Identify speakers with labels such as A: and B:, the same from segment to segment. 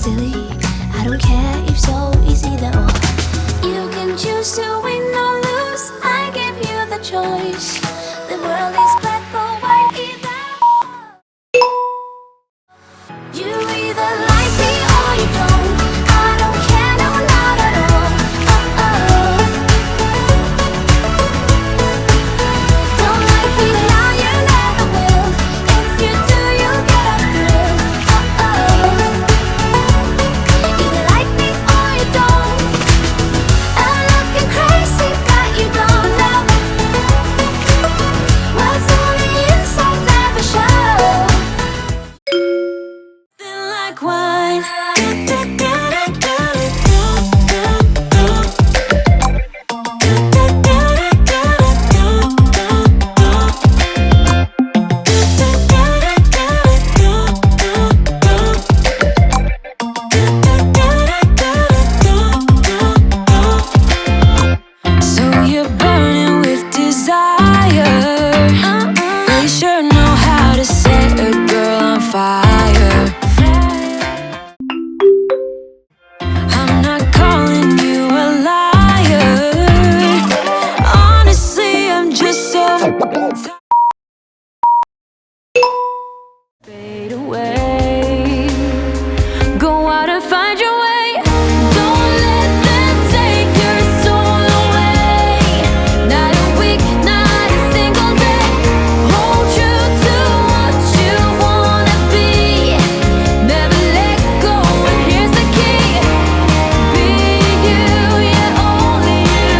A: silly. I don't care if so easy though. You can choose to win or lose. I give you the choice. The world is black or white either. You either like me or you don't. I don't care, no, not at all. Oh. Don't like me now, you never will. If you do, you'll get a thrill. Either like me or you don't. I'm looking crazy, but you don't know what's on the inside, never show. Feel like wine. So you're burning with desire. You sure know how to set a girl on fire. I'm not calling you a liar. Honestly, I'm just so fade away. Go out and find your way. Don't let them take your soul away. Not a week, not a single day. Hold true to what you wanna be. Never let go, and here's the key. Be you, yeah, only you,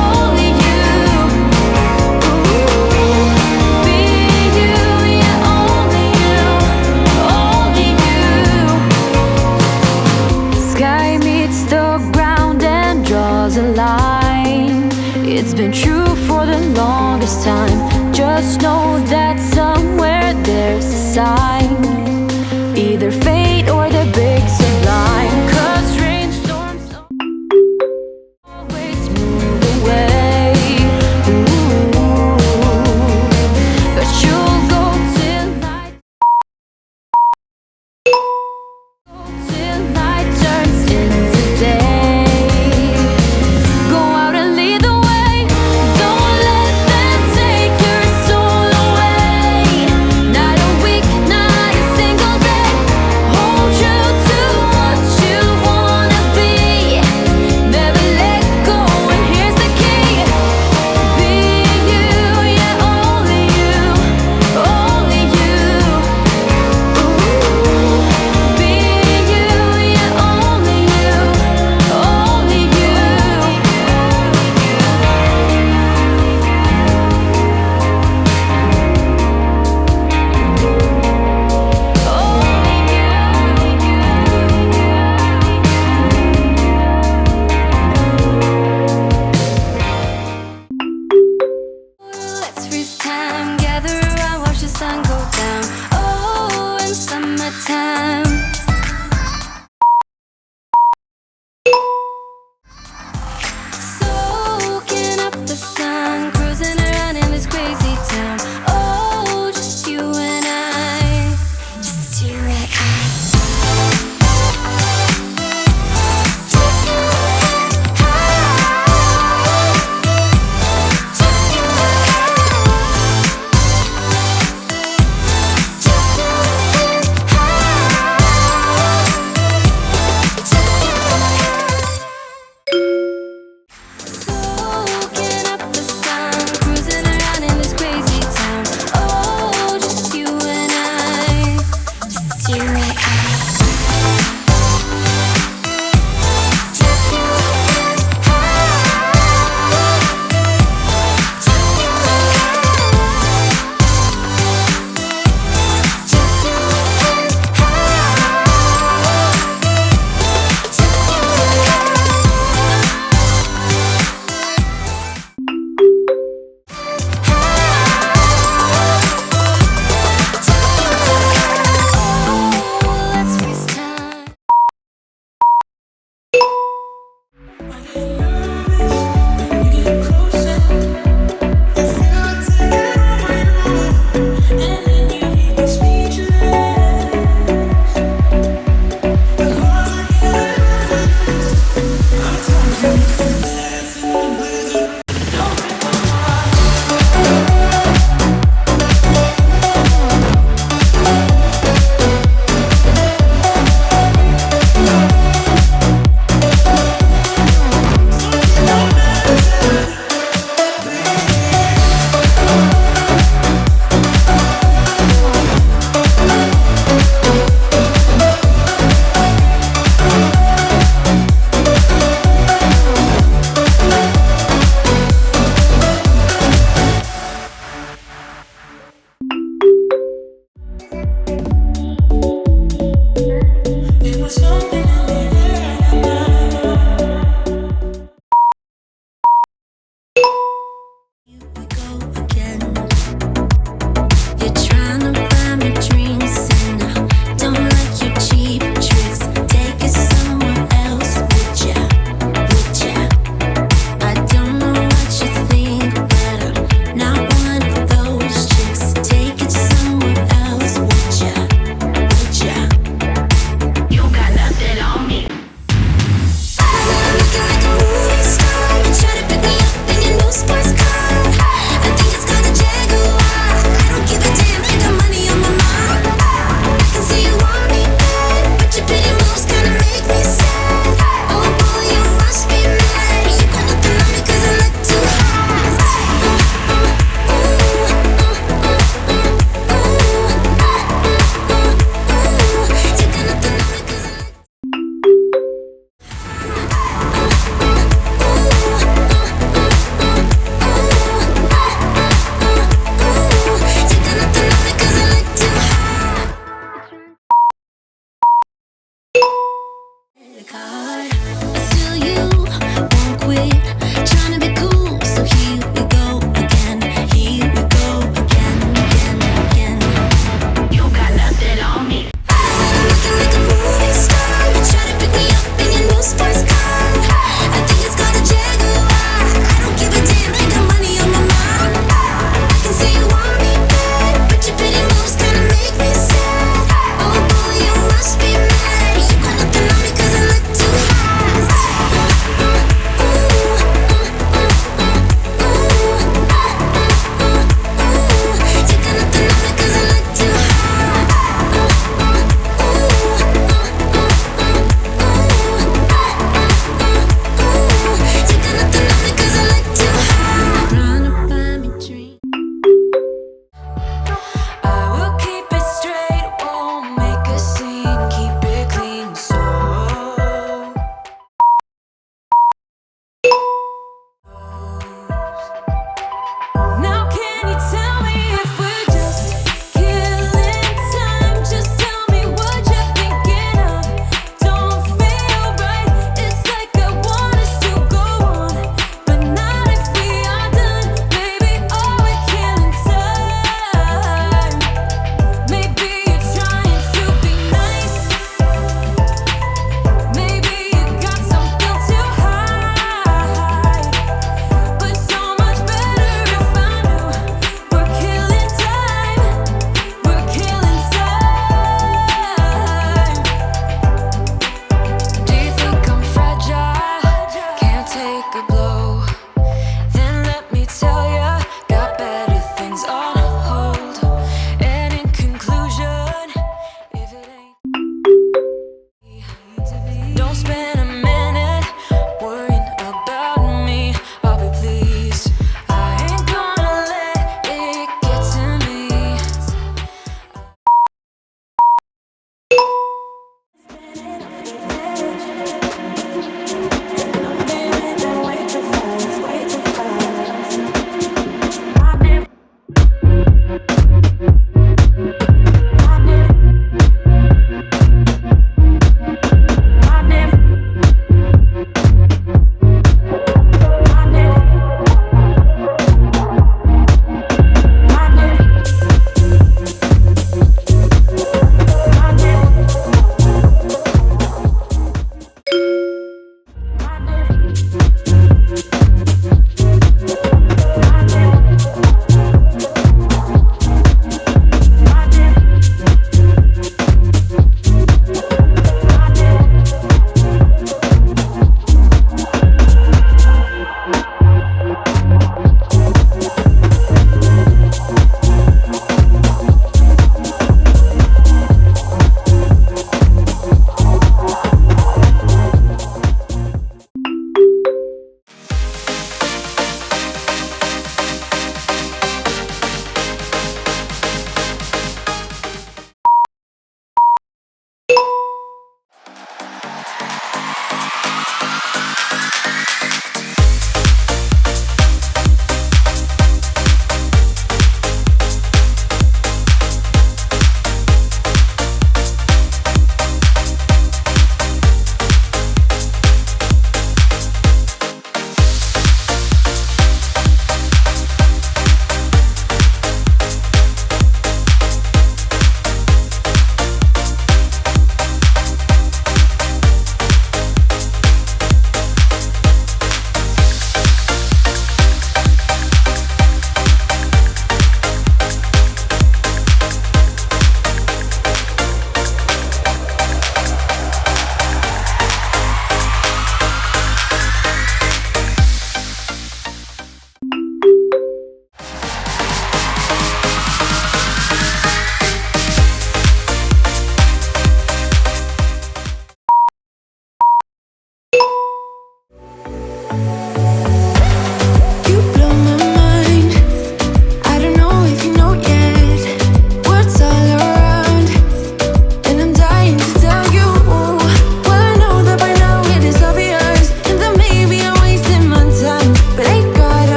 A: only you. Be you, yeah, only you, only you. Sky meets the ground and draws a line. It's been true for the longest time. Just know that somewhere there's a sign. Either fate or the big sublime. 'Cause rainstorms always move away. But you'll go till night turns into day. Go out and lead the way. Don't let them take your soul away. Not a week, not a single day. Hold true to what you wanna be. Never let go, and here's the key. Be you, yeah, only you, only you.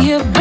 A: your